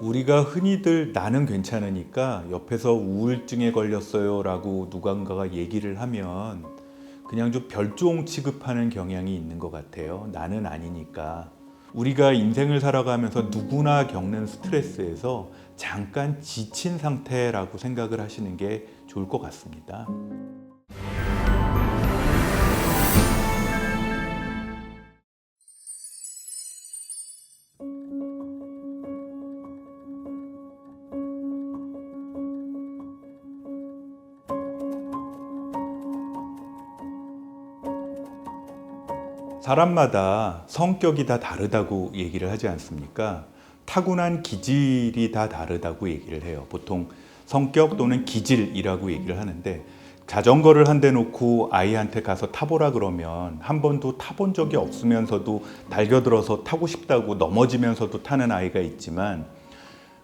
우리가 흔히들 나는 괜찮으니까 옆에서 우울증에 걸렸어요 라고 누군가가 얘기를 하면 그냥 좀 별종 취급하는 경향이 있는 것 같아요. 나는 아니니까. 우리가 인생을 살아가면서 누구나 겪는 스트레스에서 잠깐 지친 상태라고 생각을 하시는 게 좋을 것 같습니다. 사람마다 성격이 다 다르다고 얘기를 하지 않습니까? 타고난 기질이 다 다르다고 얘기를 해요. 보통 성격 또는 기질이라고 얘기를 하는데, 자전거를 한 대 놓고 아이한테 가서 타보라 그러면 한 번도 타본 적이 없으면서도 달겨들어서 타고 싶다고 넘어지면서도 타는 아이가 있지만,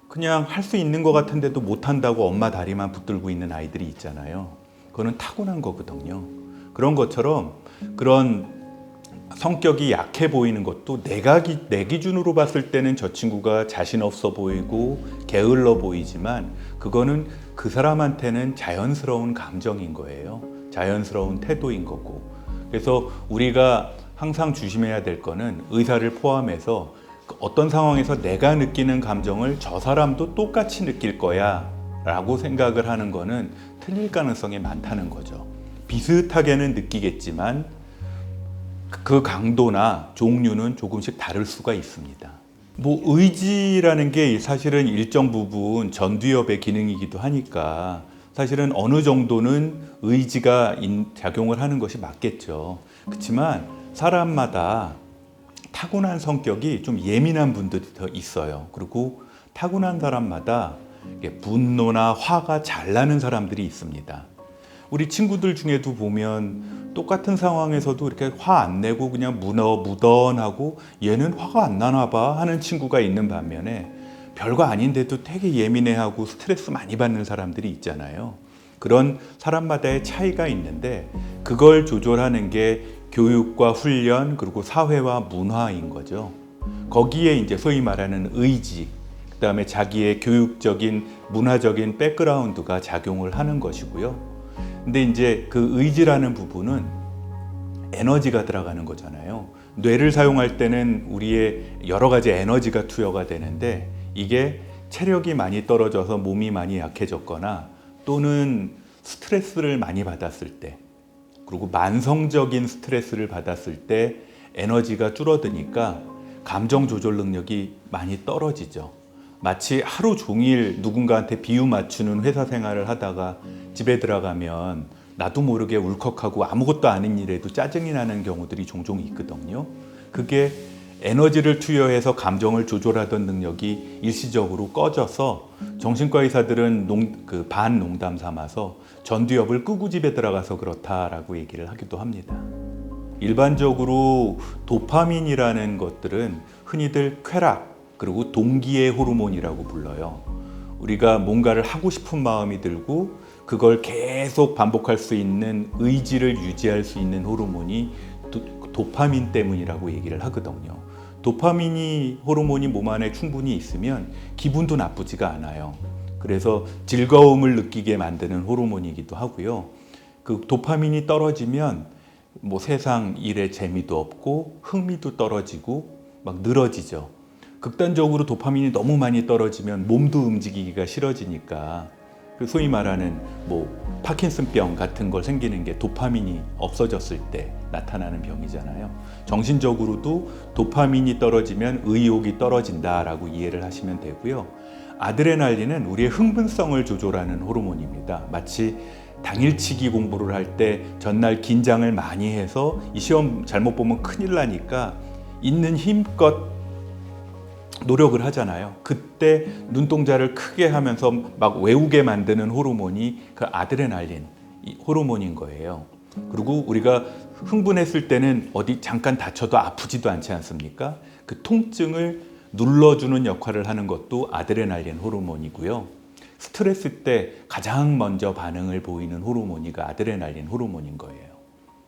그냥 할 수 있는 것 같은데도 못한다고 엄마 다리만 붙들고 있는 아이들이 있잖아요. 그거는 타고난 거거든요. 그런 것처럼 그런 성격이 약해 보이는 것도 내 기준으로 봤을 때는 저 친구가 자신 없어 보이고 게을러 보이지만, 그거는 그 사람한테는 자연스러운 감정인 거예요. 자연스러운 태도인 거고. 그래서 우리가 항상 조심해야 될 거는, 의사를 포함해서 어떤 상황에서 내가 느끼는 감정을 저 사람도 똑같이 느낄 거야 라고 생각을 하는 거는 틀릴 가능성이 많다는 거죠. 비슷하게는 느끼겠지만 그 강도나 종류는 조금씩 다를 수가 있습니다. 의지라는 게 사실은 일정 부분 전두엽의 기능이기도 하니까 사실은 어느 정도는 의지가 작용을 하는 것이 맞겠죠. 그렇지만 사람마다 타고난 성격이 좀 예민한 분들이 더 있어요. 그리고 타고난 사람마다 분노나 화가 잘 나는 사람들이 있습니다. 우리 친구들 중에도 보면 똑같은 상황에서도 이렇게 화 안 내고 그냥 무던하고 얘는 화가 안 나나 봐 하는 친구가 있는 반면에, 별거 아닌데도 되게 예민해하고 스트레스 많이 받는 사람들이 있잖아요. 그런 사람마다의 차이가 있는데, 그걸 조절하는 게 교육과 훈련, 그리고 사회와 문화인 거죠. 거기에 이제 소위 말하는 의지, 그다음에 자기의 교육적인 문화적인 백그라운드가 작용을 하는 것이고요. 근데 이제 그 의지라는 부분은 에너지가 들어가는 거잖아요. 뇌를 사용할 때는 우리의 여러 가지 에너지가 투여가 되는데, 이게 체력이 많이 떨어져서 몸이 많이 약해졌거나 또는 스트레스를 많이 받았을 때, 그리고 만성적인 스트레스를 받았을 때 에너지가 줄어드니까 감정 조절 능력이 많이 떨어지죠. 마치 하루 종일 누군가한테 비유 맞추는 회사 생활을 하다가 집에 들어가면 나도 모르게 울컥하고 아무것도 아닌 일에도 짜증이 나는 경우들이 종종 있거든요. 그게 에너지를 투여해서 감정을 조절하던 능력이 일시적으로 꺼져서, 정신과 의사들은 반농담 삼아서 전두엽을 끄고 집에 들어가서 그렇다라고 얘기를 하기도 합니다. 일반적으로 도파민이라는 것들은 흔히들 쾌락, 그리고 동기의 호르몬이라고 불러요. 우리가 뭔가를 하고 싶은 마음이 들고 그걸 계속 반복할 수 있는 의지를 유지할 수 있는 호르몬이 도파민 때문이라고 얘기를 하거든요. 도파민이 호르몬이 몸 안에 충분히 있으면 기분도 나쁘지가 않아요. 그래서 즐거움을 느끼게 만드는 호르몬이기도 하고요. 그 도파민이 떨어지면 세상 일에 재미도 없고 흥미도 떨어지고 막 늘어지죠. 극단적으로 도파민이 너무 많이 떨어지면 몸도 움직이기가 싫어지니까, 소위 말하는 파킨슨병 같은 걸 생기는 게 도파민이 없어졌을 때 나타나는 병이잖아요. 정신적으로도 도파민이 떨어지면 의욕이 떨어진다라고 이해를 하시면 되고요. 아드레날린은 우리의 흥분성을 조절하는 호르몬입니다. 마치 당일치기 공부를 할 때 전날 긴장을 많이 해서 이 시험 잘못 보면 큰일 나니까 있는 힘껏 노력을 하잖아요. 그때 눈동자를 크게 하면서 막 외우게 만드는 호르몬이 그 아드레날린 호르몬인 거예요. 그리고 우리가 흥분했을 때는 어디 잠깐 다쳐도 아프지도 않지 않습니까? 그 통증을 눌러주는 역할을 하는 것도 아드레날린 호르몬이고요. 스트레스 때 가장 먼저 반응을 보이는 호르몬이 그 아드레날린 호르몬인 거예요.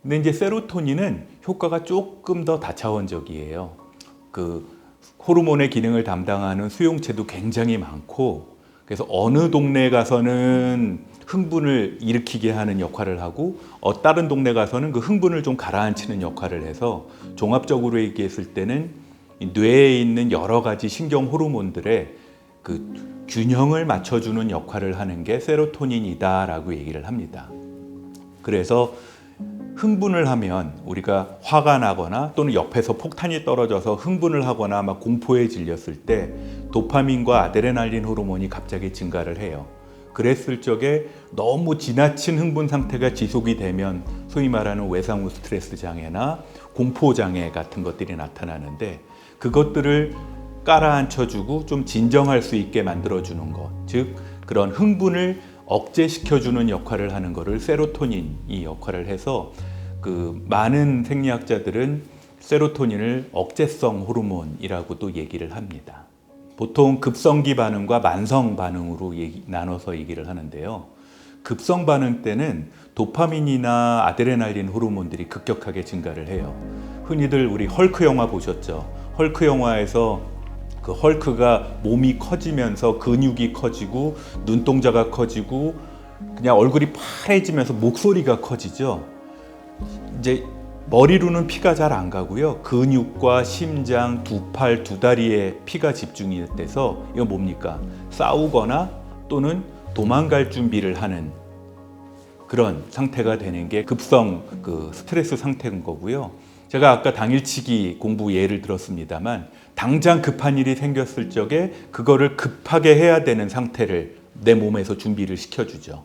근데 이제 세로토닌은 효과가 조금 더 다차원적이에요. 호르몬의 기능을 담당하는 수용체도 굉장히 많고, 그래서 어느 동네 가서는 흥분을 일으키게 하는 역할을 하고 다른 동네 가서는 그 흥분을 좀 가라앉히는 역할을 해서 종합적으로 얘기했을 때는 뇌에 있는 여러 가지 신경 호르몬들의 그 균형을 맞춰주는 역할을 하는 게 세로토닌이다라고 얘기를 합니다. 그래서 흥분을 하면 우리가 화가 나거나 또는 옆에서 폭탄이 떨어져서 흥분을 하거나 막 공포에 질렸을 때 도파민과 아드레날린 호르몬이 갑자기 증가를 해요. 그랬을 적에 너무 지나친 흥분 상태가 지속이 되면 소위 말하는 외상후 스트레스 장애나 공포 장애 같은 것들이 나타나는데, 그것들을 깔아앉혀주고 좀 진정할 수 있게 만들어주는 것, 즉 그런 흥분을 억제시켜주는 역할을 하는 것을 세로토닌이 역할을 해서 그 많은 생리학자들은 세로토닌을 억제성 호르몬이라고도 얘기를 합니다. 보통 급성기 반응과 만성 반응으로 나눠서 얘기를 하는데요. 급성 반응 때는 도파민이나 아드레날린 호르몬들이 급격하게 증가를 해요. 흔히들 우리 헐크 영화 보셨죠? 헐크 영화에서 그 헐크가 몸이 커지면서 근육이 커지고 눈동자가 커지고 그냥 얼굴이 파래지면서 목소리가 커지죠. 이제 머리로는 피가 잘 안 가고요. 근육과 심장, 두 팔, 두 다리에 피가 집중이 돼서 이건 뭡니까? 싸우거나 또는 도망갈 준비를 하는 그런 상태가 되는 게 급성 그 스트레스 상태인 거고요. 제가 아까 당일치기 공부 예를 들었습니다만 당장 급한 일이 생겼을 적에 그거를 급하게 해야 되는 상태를 내 몸에서 준비를 시켜주죠.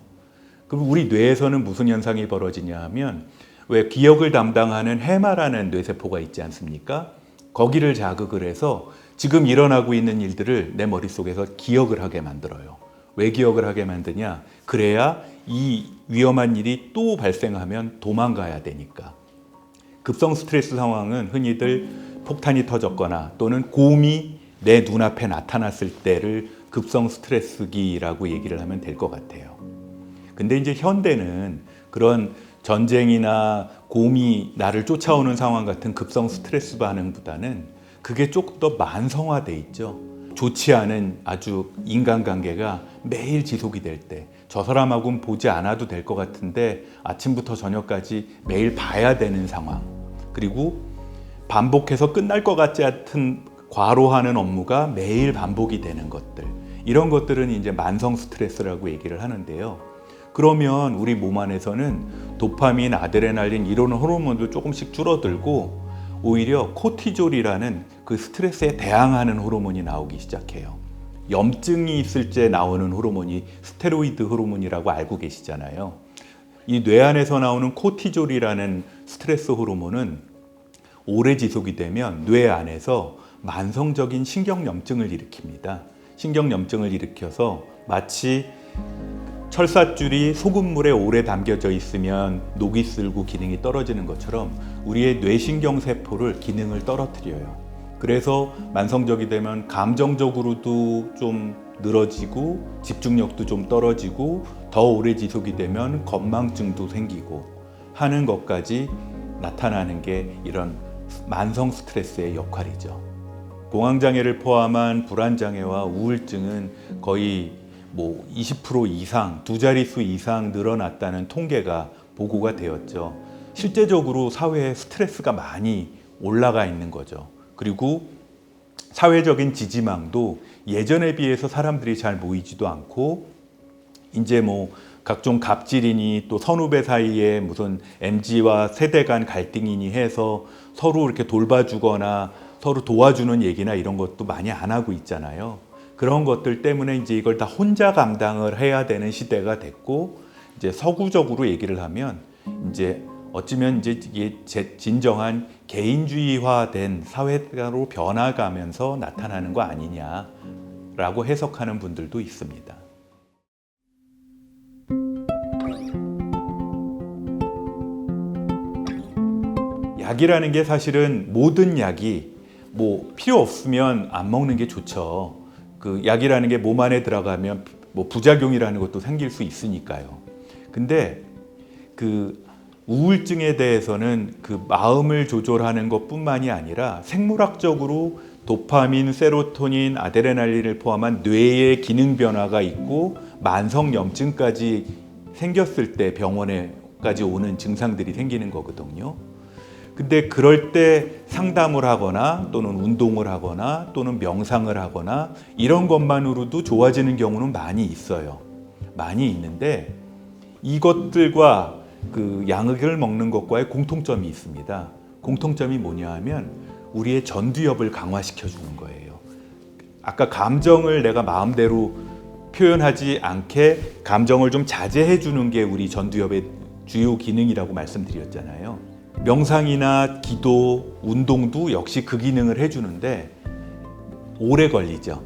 그럼 우리 뇌에서는 무슨 현상이 벌어지냐 하면, 왜 기억을 담당하는 해마라는 뇌세포가 있지 않습니까? 거기를 자극을 해서 지금 일어나고 있는 일들을 내 머릿속에서 기억을 하게 만들어요. 왜 기억을 하게 만드냐? 그래야 이 위험한 일이 또 발생하면 도망가야 되니까. 급성 스트레스 상황은 흔히들 폭탄이 터졌거나 또는 곰이 내 눈앞에 나타났을 때를 급성 스트레스기라고 얘기를 하면 될 것 같아요. 근데 이제 현대는 그런 전쟁이나 곰이 나를 쫓아오는 상황 같은 급성 스트레스 반응보다는 그게 조금 더 만성화돼 있죠. 좋지 않은 아주 인간관계가 매일 지속이 될 때, 저 사람하고는 보지 않아도 될 것 같은데 아침부터 저녁까지 매일 봐야 되는 상황, 그리고 반복해서 끝날 것 같지 않은 과로하는 업무가 매일 반복이 되는 것들, 이런 것들은 이제 만성 스트레스라고 얘기를 하는데요. 그러면 우리 몸 안에서는 도파민, 아드레날린 이런 호르몬도 조금씩 줄어들고 오히려 코티졸이라는 그 스트레스에 대항하는 호르몬이 나오기 시작해요. 염증이 있을 때 나오는 호르몬이 스테로이드 호르몬이라고 알고 계시잖아요. 이 뇌 안에서 나오는 코티졸이라는 스트레스 호르몬은 오래 지속이 되면 뇌 안에서 만성적인 신경염증을 일으킵니다. 신경염증을 일으켜서 마치 철사줄이 소금물에 오래 담겨져 있으면 녹이 슬고 기능이 떨어지는 것처럼 우리의 뇌신경세포를 기능을 떨어뜨려요. 그래서 만성적이 되면 감정적으로도 좀 늘어지고 집중력도 좀 떨어지고 더 오래 지속이 되면 건망증도 생기고 하는 것까지 나타나는 게 이런 만성 스트레스의 역할이죠. 공황장애를 포함한 불안장애와 우울증은 거의 20% 이상, 두 자릿수 이상 늘어났다는 통계가 보고가 되었죠. 실제적으로 사회에 스트레스가 많이 올라가 있는 거죠. 그리고 사회적인 지지망도 예전에 비해서 사람들이 잘 모이지도 않고, 이제 각종 갑질이니 또 선후배 사이에 무슨 MZ와 세대 간 갈등이니 해서 서로 이렇게 돌봐주거나 서로 도와주는 얘기나 이런 것도 많이 안 하고 있잖아요. 그런 것들 때문에 이제 이걸 다 혼자 감당을 해야 되는 시대가 됐고, 이제 서구적으로 얘기를 하면 이제 어쩌면 이제 이게 진정한 개인주의화된 사회로 변화가면서 나타나는 거 아니냐라고 해석하는 분들도 있습니다. 약이라는 게 사실은 모든 약이 필요 없으면 안 먹는 게 좋죠. 그 약이라는 게 몸 안에 들어가면 부작용이라는 것도 생길 수 있으니까요. 근데 그 우울증에 대해서는 그 마음을 조절하는 것뿐만이 아니라 생물학적으로 도파민, 세로토닌, 아드레날린을 포함한 뇌의 기능 변화가 있고 만성염증까지 생겼을 때 병원에까지 오는 증상들이 생기는 거거든요. 근데 그럴 때 상담을 하거나 또는 운동을 하거나 또는 명상을 하거나 이런 것만으로도 좋아지는 경우는 많이 있어요. 많이 있는데 이것들과 그 약을 먹는 것과의 공통점이 있습니다. 공통점이 뭐냐 하면 우리의 전두엽을 강화시켜 주는 거예요. 아까 감정을 내가 마음대로 표현하지 않게 감정을 좀 자제해 주는 게 우리 전두엽의 주요 기능이라고 말씀드렸잖아요. 명상이나 기도, 운동도 역시 그 기능을 해주는데 오래 걸리죠.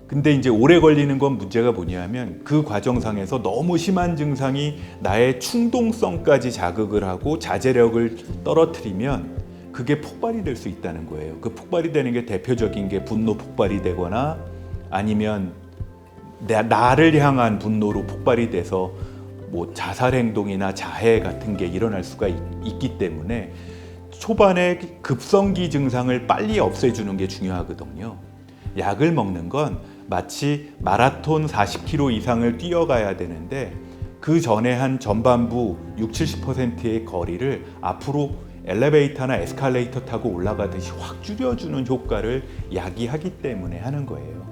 근데 이제 오래 걸리는 건 문제가 뭐냐면 그 과정상에서 너무 심한 증상이 나의 충동성까지 자극을 하고 자제력을 떨어뜨리면 그게 폭발이 될 수 있다는 거예요. 그 폭발이 되는 게 대표적인 게 분노 폭발이 되거나 아니면 나를 향한 분노로 폭발이 돼서 뭐 자살 행동이나 자해 같은 게 일어날 수가 있기 때문에 초반에 급성기 증상을 빨리 없애주는 게 중요하거든요. 약을 먹는 건 마치 마라톤 40km 이상을 뛰어가야 되는데 그 전에 한 전반부 60-70%의 거리를 앞으로 엘리베이터나 에스컬레이터 타고 올라가듯이 확 줄여주는 효과를 약이 하기 때문에 하는 거예요.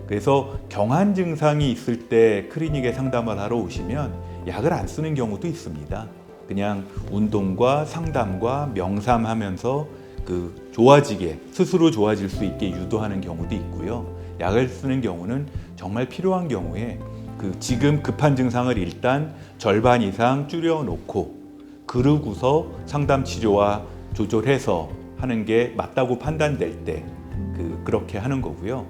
그래서 경한 증상이 있을 때 클리닉에 상담을 하러 오시면 약을 안 쓰는 경우도 있습니다. 그냥 운동과 상담과 명상하면서 그 좋아지게 스스로 좋아질 수 있게 유도하는 경우도 있고요. 약을 쓰는 경우는 정말 필요한 경우에 그 지금 급한 증상을 일단 절반 이상 줄여놓고 그러고서 상담 치료와 조절해서 하는 게 맞다고 판단될 때 그렇게 하는 거고요.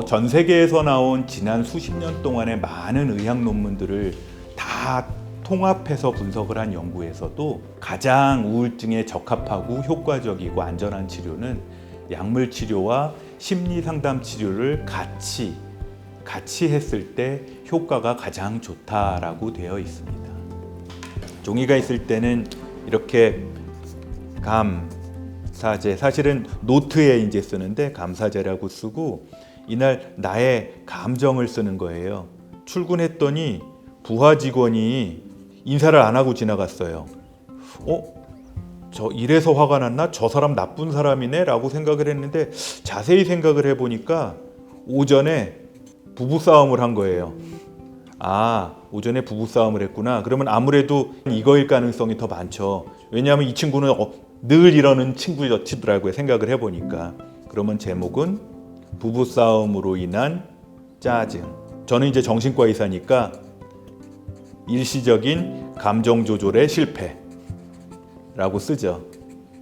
전 세계에서 나온 지난 수십 년 동안의 많은 의학 논문들을 다 통합해서 분석을 한 연구에서도 가장 우울증에 적합하고 효과적이고 안전한 치료는 약물 치료와 심리 상담 치료를 같이 했을 때 효과가 가장 좋다라고 되어 있습니다. 종이가 있을 때는 이렇게 감사제, 사실은 노트에 이제 쓰는데 감사제라고 쓰고 이날 나의 감정을 쓰는 거예요. 출근했더니 부하 직원이 인사를 안 하고 지나갔어요. 저 이래서 화가 났나? 저 사람 나쁜 사람이네? 라고 생각을 했는데 자세히 생각을 해보니까 오전에 부부싸움을 한 거예요. 오전에 부부싸움을 했구나. 그러면 아무래도 이거일 가능성이 더 많죠. 왜냐하면 이 친구는 늘 이러는 친구였더라고요. 생각을 해보니까. 그러면 제목은 부부싸움으로 인한 짜증. 저는 이제 정신과 의사니까 일시적인 감정 조절의 실패라고 쓰죠.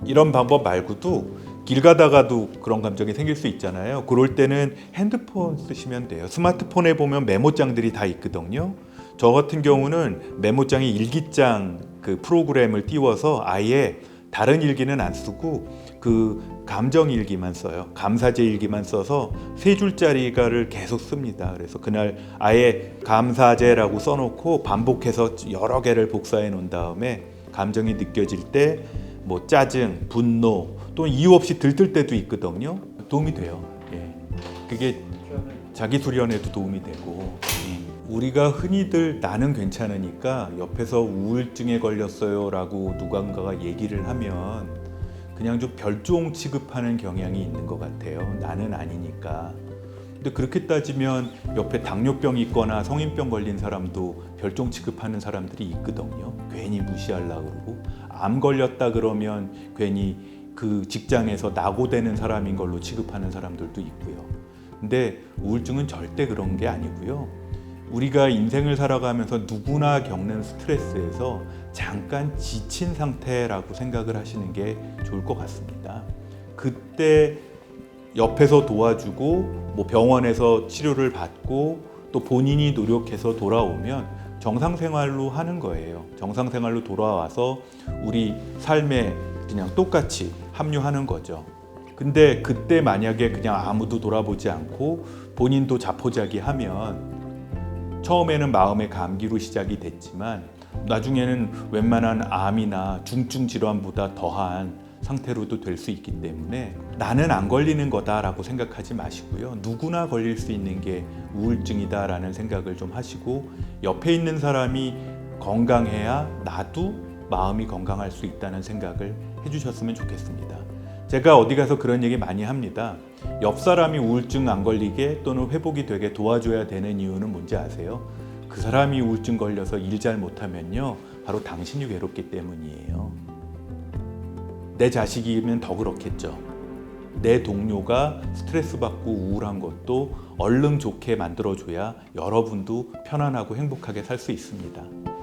이런 방법 말고도 길 가다가도 그런 감정이 생길 수 있잖아요. 그럴 때는 핸드폰 쓰시면 돼요. 스마트폰에 보면 메모장들이 다 있거든요. 저 같은 경우는 메모장에 일기장 그 프로그램을 띄워서 아예 다른 일기는 안 쓰고 그 감정 일기만 써요. 감사제 일기만 써서 3줄짜리가를 계속 씁니다. 그래서 그날 아예 감사제라고 써놓고 반복해서 여러 개를 복사해 놓은 다음에 감정이 느껴질 때 뭐 짜증, 분노 또는 이유 없이 들뜰 때도 있거든요. 도움이 돼요. 그게 자기 수련에도 도움이 되고 우리가 흔히들 나는 괜찮으니까 옆에서 우울증에 걸렸어요 라고 누군가가 얘기를 하면 그냥 좀 별종 취급하는 경향이 있는 것 같아요. 나는 아니니까. 근데 그렇게 따지면 옆에 당뇨병 있거나 성인병 걸린 사람도 별종 취급하는 사람들이 있거든요. 괜히 무시하려고 그러고 암 걸렸다 그러면 괜히 그 직장에서 낙오되는 사람인 걸로 취급하는 사람들도 있고요. 근데 우울증은 절대 그런 게 아니고요. 우리가 인생을 살아가면서 누구나 겪는 스트레스에서 잠깐 지친 상태라고 생각을 하시는 게 좋을 것 같습니다. 그때 옆에서 도와주고 뭐 병원에서 치료를 받고 또 본인이 노력해서 돌아오면 정상생활로 하는 거예요. 정상생활로 돌아와서 우리 삶에 그냥 똑같이 합류하는 거죠. 근데 그때 만약에 그냥 아무도 돌아보지 않고 본인도 자포자기하면 처음에는 마음의 감기로 시작이 됐지만 나중에는 웬만한 암이나 중증 질환보다 더한 상태로도 될 수 있기 때문에 나는 안 걸리는 거다라고 생각하지 마시고요. 누구나 걸릴 수 있는 게 우울증이다라는 생각을 좀 하시고 옆에 있는 사람이 건강해야 나도 마음이 건강할 수 있다는 생각을 해주셨으면 좋겠습니다. 제가 어디 가서 그런 얘기 많이 합니다. 옆 사람이 우울증 안 걸리게 또는 회복이 되게 도와줘야 되는 이유는 뭔지 아세요? 그 사람이 우울증 걸려서 일 잘 못하면요, 바로 당신이 괴롭기 때문이에요. 내 자식이면 더 그렇겠죠. 내 동료가 스트레스 받고 우울한 것도 얼른 좋게 만들어줘야 여러분도 편안하고 행복하게 살 수 있습니다.